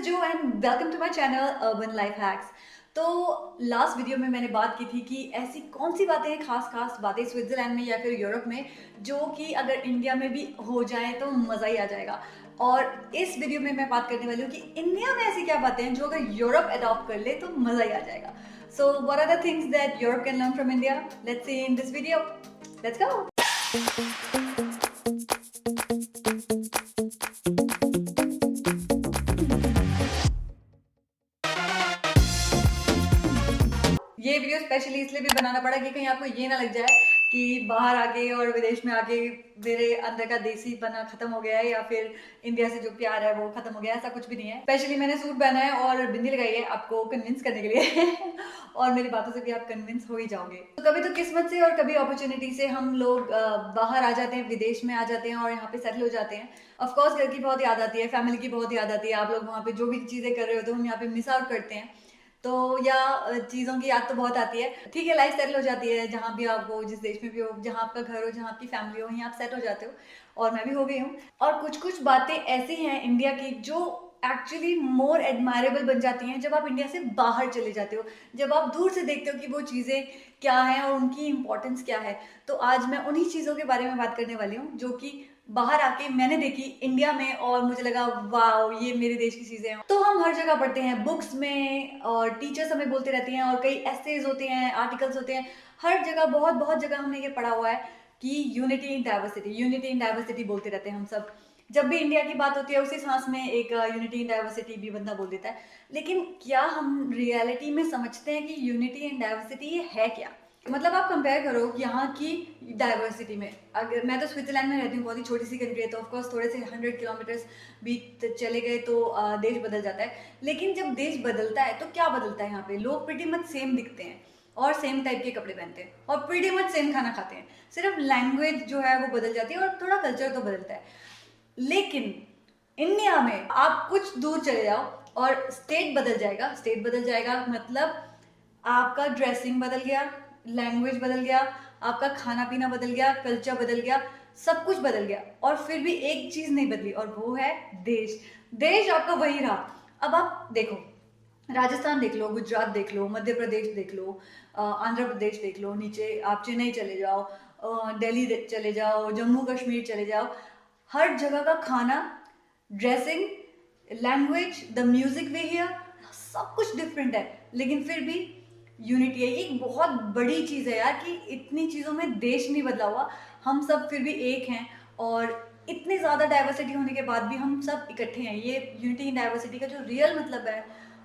जो and welcome to my channel Urban Life Hacks. तो last video में मैंने बात की थी कि ऐसी कौन सी बातें हैं, खास खास बातें स्विट्जरलैंड में या फिर यूरोप में जो कि अगर इंडिया में भी हो जाए तो मज़ा ही आ जाएगा। और इस वीडियो में मैं बात करने वाली हूँ कि इंडिया में ऐसी क्या बातें हैं जो अगर यूरोप अडॉप्ट कर ले तो मज़ा ही आ जाएगा। So what are the things that Europe can learn from India? Let's see in this video. Let's go. ये वीडियो स्पेशली इसलिए भी बनाना पड़ा कि कहीं आपको ये ना लग जाए कि बाहर आके और विदेश में आके मेरे अंदर का देसी पना खत्म हो गया है या फिर इंडिया से जो प्यार है वो खत्म हो गया है। ऐसा कुछ भी नहीं है। स्पेशली मैंने सूट पहना है और बिंदी लगाई है आपको कन्विंस करने के लिए और मेरी बातों से भी आप कन्विंस हो ही जाओगे। तो कभी तो किस्मत से और कभी अपॉर्चुनिटी से हम लोग बाहर आ जाते हैं, विदेश में आ जाते हैं और यहाँ पे सेटल हो जाते हैं। ऑफकोर्स घर की बहुत याद आती है, फैमिली की बहुत याद आती है। आप लोग वहाँ पे जो भी चीज़ें कर रहे हो तो हम यहाँ पे मिस आउट करते हैं। तो या चीज़ों की याद तो बहुत आती है। ठीक है, लाइफ सेटल हो जाती है जहाँ भी आप हो, जिस देश में भी हो, जहाँ आपका घर हो, जहाँ आपकी फैमिली हो, वहीं आप सेट हो जाते हो। और मैं भी हो गई हूँ। और कुछ कुछ बातें ऐसी हैं इंडिया की जो एक्चुअली मोर एडमायरेबल बन जाती हैं जब आप इंडिया से बाहर चले जाते हो, जब आप दूर से देखते हो कि वो चीज़ें क्या हैं और उनकी इम्पोर्टेंस क्या है। तो आज मैं उन्हीं चीज़ों के बारे में बात करने वाली हूँ जो कि बाहर आके मैंने देखी इंडिया में और मुझे लगा वाह, ये मेरे देश की चीजें हैं। तो हम हर जगह पढ़ते हैं, बुक्स में, और टीचर्स हमें बोलते रहते हैं, और कई एसेज होते हैं, आर्टिकल्स होते हैं। हर जगह बहुत बहुत जगह हमने ये पढ़ा हुआ है कि unity in diversity, unity in diversity बोलते रहते हैं हम सब। जब भी इंडिया की बात होती है उसी सांस में एक यूनिटी इन डाइवर्सिटी भी बंदा बोल देता है। लेकिन क्या हम रियलिटी में समझते हैं कि यूनिटी इन डाइवर्सिटी ये है क्या? मतलब आप कंपेयर करो यहाँ की डाइवर्सिटी में। अगर मैं तो स्विट्जरलैंड में रहती हूँ, बहुत ही छोटी सी कंट्री है, तो ऑफकोर्स थोड़े से 100 किलोमीटर्स भी चले गए तो देश बदल जाता है। लेकिन जब देश बदलता है तो क्या बदलता है? यहाँ पे लोग प्रीटी मच सेम दिखते हैं और सेम टाइप के कपड़े पहनते हैं और प्रीटी मच सेम खाना खाते हैं। सिर्फ लैंग्वेज जो है वो बदल जाती है और थोड़ा कल्चर तो बदलता है। लेकिन इंडिया में आप कुछ दूर चले जाओ और स्टेट बदल जाएगा। स्टेट बदल जाएगा मतलब आपका ड्रेसिंग बदल गया, लैंग्वेज बदल गया, आपका खाना पीना बदल गया, कल्चर बदल गया, सब कुछ बदल गया। और फिर भी एक चीज नहीं बदली और वो है देश। देश आपका वही रहा। अब आप देखो, राजस्थान देख लो, गुजरात देख लो, मध्य प्रदेश देख लो, आंध्र प्रदेश देख लो, नीचे आप चेन्नई चले जाओ, दिल्ली चले जाओ, जम्मू कश्मीर चले जाओ। हर जगह का खाना, dressing, language, the music way here, सब कुछ डिफरेंट है। लेकिन फिर भी यूनिटी है। ये एक बहुत बड़ी चीज़ है यार कि इतनी चीज़ों में देश नहीं बदला हुआ, हम सब फिर भी एक हैं। और इतनी ज़्यादा डाइवर्सिटी होने के बाद भी हम सब इकट्ठे हैं। ये यूनिटी इन डाइवर्सिटी का जो रियल मतलब है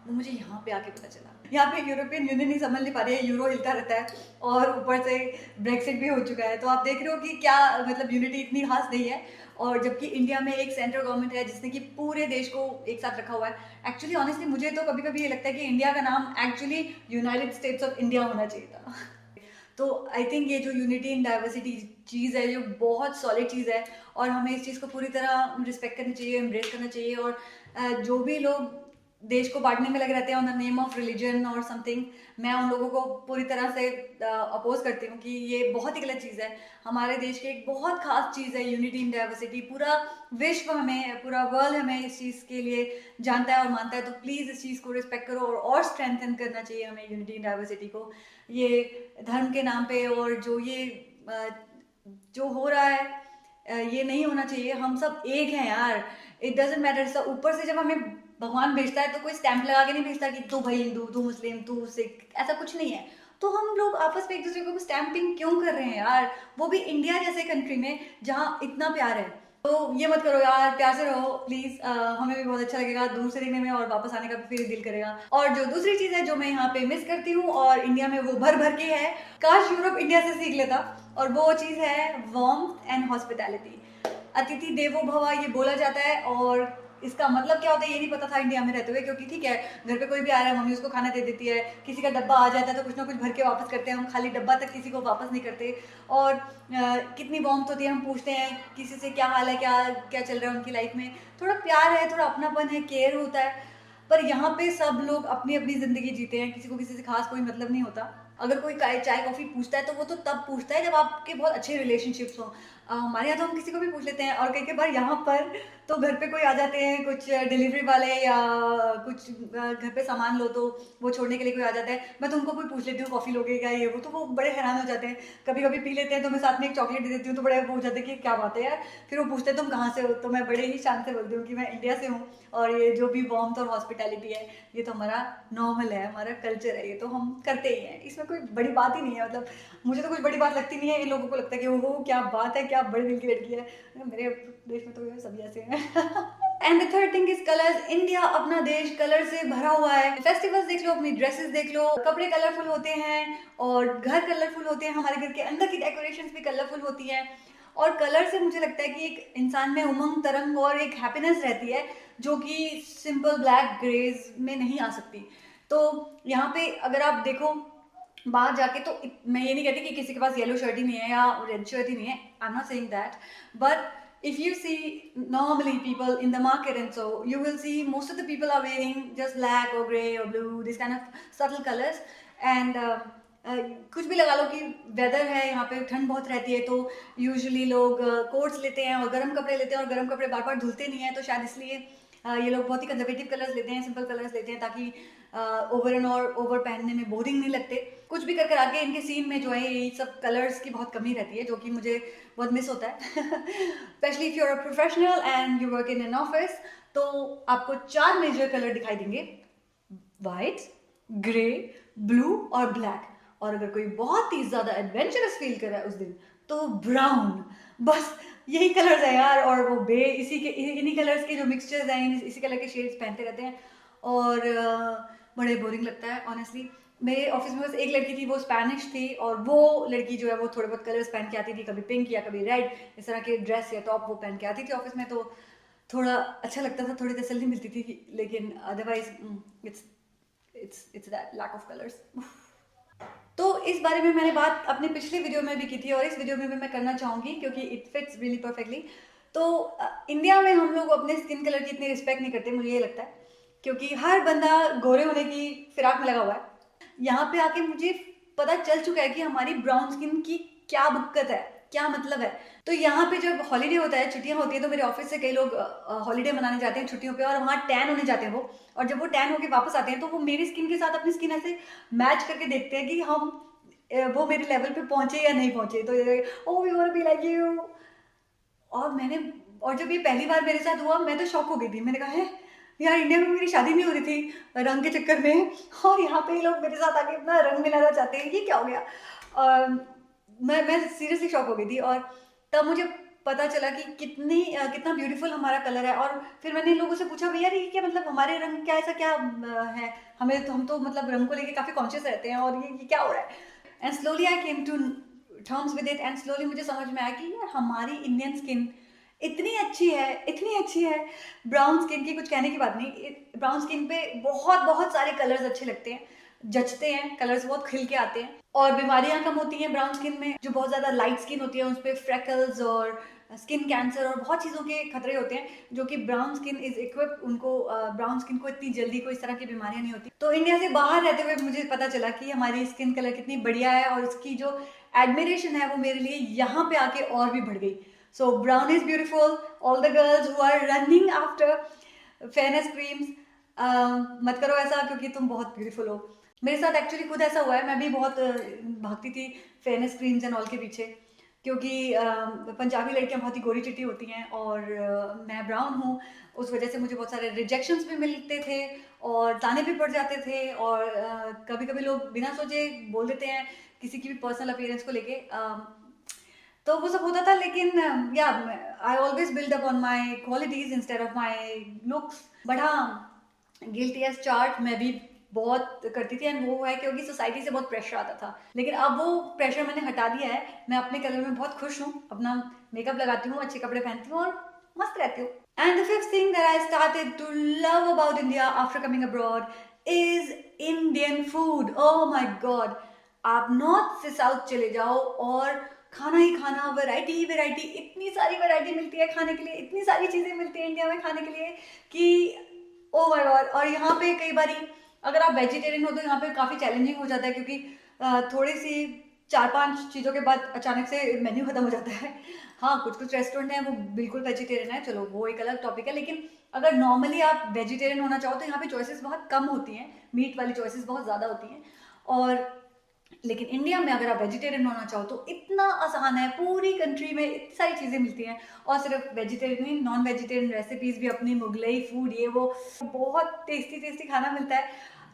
वो मुझे यहाँ पे आके पता चला। यहाँ पे यूरोपियन यूनियन नहीं समझ नहीं पा रही है, यूरो हिलता रहता है और ऊपर से ब्रेक्सिट भी हो चुका है। तो आप देख रहे हो कि क्या मतलब यूनिटी इतनी खास नहीं है। और जबकि इंडिया में एक सेंट्रल गवर्नमेंट है जिसने कि पूरे देश को एक साथ रखा हुआ है। एक्चुअली ऑनेस्टली मुझे तो कभी कभी ये लगता है कि इंडिया का नाम actually United states of India होना चाहिए था। तो आई थिंक ये जो यूनिटी इन डाइवर्सिटी चीज़ है ये बहुत सॉलिड चीज़ है और हमें इस चीज़ को पूरी तरह रिस्पेक्ट करनी चाहिए, एम्ब्रेस करना चाहिए। और जो भी लोग देश को बांटने में लगे रहते हैं on the name of religion और समथिंग, मैं उन लोगों को पूरी तरह से अपोज करती हूँ कि ये बहुत ही गलत चीज़ है। हमारे देश की एक बहुत खास चीज़ है यूनिटी इन डाइवर्सिटी। पूरा विश्व हमें, पूरा वर्ल्ड हमें इस चीज़ के लिए जानता है और मानता है। तो प्लीज़ इस चीज़ को रिस्पेक्ट करो और स्ट्रेंथन करना चाहिए हमें यूनिटी इन डाइवर्सिटी को। ये धर्म के नाम पे और जो ये जो हो रहा है ये नहीं होना चाहिए। हम सब एक हैं यार, इट डजेंट मैटर। ऊपर से जब हमें भगवान भेजता है तो कोई स्टैंप लगा के नहीं भेजता कि तू भाई हिंदू, तू मुस्लिम, तू सिख, ऐसा कुछ नहीं है। तो हम लोग आपस में एक दूसरे को स्टैंपिंग क्यों कर रहे हैं यार? वो भी इंडिया जैसे कंट्री में जहाँ इतना प्यार है। तो ये मत करो यार, प्यार से रहो प्लीज। हमें भी बहुत अच्छा लगेगा दूर से देखने में और वापस आने का भी फिर दिल करेगा। और जो दूसरी चीज है जो मैं यहाँ पे मिस करती हूँ और इंडिया में वो भर भर के है, काश यूरोप इंडिया से सीख लेता। और वो चीज है वार्मथ एंड हॉस्पिटैलिटी। अतिथि देवो भव ये बोला जाता है और इसका मतलब क्या होता है ये नहीं पता था इंडिया में रहते हुए। क्योंकि ठीक है, घर पे कोई भी आ रहा है, मम्मी उसको खाना दे देती है, किसी का डब्बा आ जाता है तो कुछ ना कुछ भर के वापस करते हैं। हम खाली डब्बा तक किसी को वापस नहीं करते। और कितनी वार्मथ होती है, हम पूछते हैं किसी से क्या हाल है, क्या क्या चल रहा है उनकी लाइफ में। थोड़ा प्यार है, थोड़ा अपनापन है, केयर होता है। पर यहाँ पे सब लोग अपनी अपनी जिंदगी जीते हैं, किसी को किसी से खास कोई मतलब नहीं होता। अगर कोई चाय कॉफी पूछता है तो वो तो तब पूछता है जब आपके बहुत अच्छे रिलेशनशिप्स हो। हमारे यहाँ तो हम किसी को भी पूछ लेते हैं, और कई कई बार यहाँ पर तो घर पे कोई आ जाते हैं, कुछ डिलीवरी वाले या कुछ घर पे सामान लो तो वो छोड़ने के लिए कोई आ जाता है, मैं तो उनको कोई पूछ लेती हूँ कॉफ़ी लोगे क्या, ये वो, तो वो बड़े हैरान हो जाते हैं। कभी कभी पी लेते हैं तो मैं साथ में एक चॉकलेट दे देती हूँ, तो बड़े वो हो जाते हैं कि क्या बात है यार। फिर वो पूछते हैं तुम कहाँ से हो, तो मैं बड़े ही शान से बोलती हूँ कि मैं इंडिया से हूँ, और ये जो भी वार्मथ और हॉस्पिटैलिटी है ये तो हमारा नॉर्मल है, हमारा कल्चर है, ये तो हम करते ही हैं, इसमें कोई बड़ी बात ही नहीं है। मतलब मुझे तो कुछ बड़ी बात लगती नहीं है, इन लोगों को लगता है कि वो क्या बात है, क्या बड़े दिल की लड़की है। मेरे देश में तो ये सभी ऐसे हैं। And the third thing is colours. India अपना देश कलर से भरा हुआ है। फेस्टिवल्स देख लो, अपनी ड्रेसेस देख लो, कपड़े कलरफुल होते हैं और घर कलरफुल होते हैं, हमारे घर के अंदर की डेकोरेशंस भी कलरफुल होती है। और कलर से मुझे लगता है कि एक इंसान में उमंग, तरंग और एक हैप्पीनेस रहती है जो कि सिंपल ब्लैक ग्रेज में नहीं आ सकती। तो यहाँ पे अगर आप देखो बाहर जाके, तो मैं ये नहीं कहती कि किसी के पास येलो शर्ट ही नहीं है या रेड शर्ट ही नहीं है, I am not saying that, but if you see normally people in the market and so you will see most of the people are wearing just black or gray or blue, this kind of subtle colors, and कुछ भी लगा लो कि weather है यहाँ पे, ठंड बहुत रहती है, तो यूजुअली लोग कोट्स लेते हैं और गर्म कपड़े लेते हैं, और गर्म कपड़े बार बार धुलते नहीं हैं, तो शायद इसलिए ये लोग बहुत ही कंजर्वेटिव कलर्स लेते हैं, सिंपल कलर्स लेते हैं, ताकि ओवर एंड और ओवर पहनने में बोरिंग नहीं लगते। कुछ भी कर आके इनके सीन में जो है ये सब कलर्स की बहुत कमी रहती है, जो कि मुझे बहुत मिस होता है। Specially if you are a professional and you work in an office, तो आपको 4 मेजर कलर दिखाई देंगे, वाइट, ग्रे, ब्लू और ब्लैक। और अगर कोई बहुत ही ज्यादा एडवेंचरस फील कर रहा है उस दिन, तो ब्राउन। बस यही कलर्स है यार, और वो इसी के इन्हीं कलर्स के जो मिक्सचर्स हैं, इसी कलर के शेड्स पहनते रहते हैं, और बड़े बोरिंग लगता है ऑनेस्टली। मेरे ऑफिस में बस एक लड़की थी, वो स्पैनिश थी, और वो लड़की जो है वो थोड़े बहुत कलर्स पहन के आती थी, कभी पिंक या कभी रेड, इस तरह के ड्रेस या टॉप वो पहन के आती थी ऑफिस में, तो थोड़ा अच्छा लगता था, थोड़ी तसल्ली मिलती थी। लेकिन otherwise it's it's that lack of colours. तो इस बारे में मैंने बात अपने पिछले वीडियो में भी की थी, और इस वीडियो में भी मैं करना चाहूँगी क्योंकि इट फिट्स रियली परफेक्टली। तो इंडिया में हम लोग अपने स्किन कलर की इतनी रिस्पेक्ट नहीं करते, मुझे ये लगता है, क्योंकि हर बंदा गोरे होने की फिराक में लगा हुआ है। यहाँ पे आके मुझे पता चल चुका है कि हमारी ब्राउन स्किन की क्या दिक्कत है, क्या मतलब है। तो यहाँ पे जब हॉलीडे होता है, छुट्टियां होती है, तो मेरे ऑफिस से कई लोग हॉलीडे मनाने जाते हैं छुट्टियों पे, और वहाँ टैन होने जाते हैं वो, और जब वो टैन होके वापस आते हैं तो वो मेरी स्किन के साथ अपनी स्किन ऐसे मैच करके देखते हैं कि हम वो मेरे लेवल पे पहुंचे या नहीं पहुंचे, तो ये oh we want be like you. और जब ये पहली बार मेरे साथ हुआ, मैं तो शॉक हो गई थी। मैंने कहा है यार, इंडिया में मेरी शादी नहीं हो रही थी रंग के चक्कर में, और यहाँ पे ये लोग मेरे साथ आके इतना रंग मिलाना चाहते हैं, ये क्या हो गया। मैं सीरियसली शॉक हो गई थी, और तब मुझे पता चला कि कितना ब्यूटीफुल हमारा कलर है। और फिर मैंने इन लोगों से पूछा, भैया ये क्या मतलब, हमारे रंग क्या ऐसा क्या है, हम तो मतलब रंग को लेके काफी कॉन्शियस रहते हैं, और ये क्या हो रहा है। And slowly I came to terms with it, and slowly मुझे समझ में आया कि यार हमारी इंडियन स्किन इतनी अच्छी है, इतनी अच्छी है। ब्राउन स्किन की कुछ कहने की बात नहीं, ब्राउन स्किन पे बहुत बहुत सारे कलर्स अच्छे लगते हैं, जचते हैं, कलर्स बहुत खिल के आते हैं, और बीमारियां कम होती हैं ब्राउन स्किन में। जो बहुत ज्यादा लाइट स्किन होती है उस पर फ्रेकल्स और स्किन कैंसर और बहुत चीज़ों के खतरे होते हैं, जो कि ब्राउन स्किन इज इक्विप, उनको ब्राउन स्किन को इतनी जल्दी कोई इस तरह की बीमारियां नहीं होती। तो इंडिया से बाहर रहते हुए मुझे पता चला कि हमारी स्किन कलर कितनी बढ़िया है, और इसकी जो एडमिरेशन है वो मेरे लिए यहाँ पे आके और भी बढ़ गई। So brown is beautiful, all the girls who are running after fairness creams, मत करो ऐसा, क्योंकि तुम बहुत ब्यूटीफुल हो। मेरे साथ एक्चुअली खुद ऐसा हुआ है, मैं भी बहुत भागती थी फेयरनेस क्रीम्स एंड ऑल के पीछे, क्योंकि पंजाबी लड़कियां बहुत ही गोरी चिट्टी होती हैं, और मैं ब्राउन हूँ, उस वजह से मुझे बहुत सारे रिजेक्शंस भी मिलते थे, और ताने भी पड़ जाते थे, और कभी कभी लोग बिना सोचे बोल देते हैं किसी की भी पर्सनल अपीयरेंस को लेके, तो वो सब होता था। लेकिन या I always build up on my qualities instead of my looks. But हाँ, गिल्टी एज चार्ट मैं भी बहुत करती थी, एंड वो है क्योंकि सोसाइटी से बहुत प्रेशर आता था। लेकिन अब वो प्रेशर मैंने हटा दिया है, मैं अपने कलर में बहुत खुश हूँ, अपना मेकअप लगाती हूँ, अच्छे कपड़े पहनती हूँ और मस्त रहती हूँ। And the fifth thing that I started to love about India after coming abroad is Indian food. Oh my god, आप नॉर्थ से साउथ चले जाओ और खाना ही खाना, वैरायटी ही वैरायटी, इतनी सारी वैरायटी मिलती है खाने के लिए, इतनी सारी चीजें मिलती है इंडिया में खाने के लिए कि ओ माय गॉड। और यहाँ पे कई बारी अगर आप वेजिटेरियन हो तो यहाँ पे काफी चैलेंजिंग हो जाता है, क्योंकि थोड़ी सी 4-5 चीज़ों के बाद अचानक से मेन्यू खत्म हो जाता है। हाँ, कुछ-कुछ रेस्टोरेंट हैं वो बिल्कुल वेजिटेरियन है, चलो वो एक अलग टॉपिक है, लेकिन अगर नॉर्मली आप वेजिटेरियन होना चाहो तो यहाँ पे चॉइसेस बहुत कम होती हैं, मीट वाली चॉइसेस बहुत ज़्यादा होती हैं। और लेकिन इंडिया में अगर आप वेजिटेरियन होना चाहो तो इतना आसान है, पूरी कंट्री में इतनी सारी चीज़ें मिलती हैं। और सिर्फ वेजिटेरियन नहीं, नॉन वेजिटेरियन रेसिपीज़ भी अपनी, मुगलई फूड ये वो, बहुत टेस्टी टेस्टी खाना मिलता है।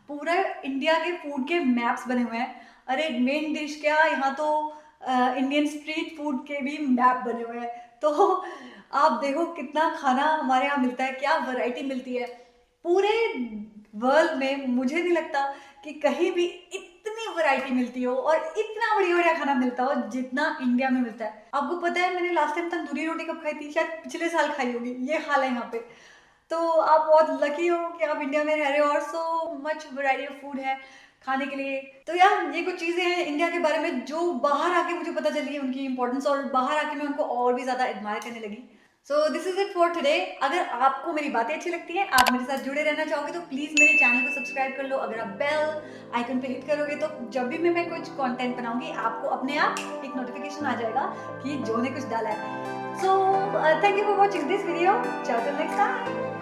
पूरा इंडिया के फूड के मैप्स बने हुए हैं। अरे मेन डिश क्या, यहाँ तो इंडियन स्ट्रीट फूड के भी मैप बने हुए हैं। तो आप देखो कितना खाना हमारे यहाँ मिलता है, क्या वैरायटी मिलती है। पूरे वर्ल्ड में मुझे नहीं लगता कि कहीं भी इतनी वैरायटी मिलती हो और इतना बढ़िया बढ़िया खाना मिलता हो जितना इंडिया में मिलता है। आपको पता है मैंने लास्ट टाइम तंदूरी रोटी कब खाई थी? शायद पिछले साल खाई होगी। ये हाल है यहाँ पे। तो आप बहुत लकी हो कि आप इंडिया में रह रहे हो और so much variety of food है खाने के लिए। तो यार ये कुछ चीज़ें हैं इंडिया के बारे में जो बाहर आके मुझे पता चली है उनकी इंपॉर्टेंस, और बाहर आके मैं उनको और भी ज़्यादा एडमायर करने लगी। So this is it for today. अगर आपको मेरी बातें अच्छी लगती हैं, आप मेरे साथ जुड़े रहना चाहोगे तो प्लीज़ मेरे चैनल को सब्सक्राइब कर लो। अगर आप बेल आइकन पे हिट करोगे तो जब भी मैं कुछ कंटेंट बनाऊंगी आपको अपने आप एक नोटिफिकेशन आ जाएगा कि जो ने कुछ डाला है। So thank you for watching this video. चाओ टिल नेक्स्ट टाइम।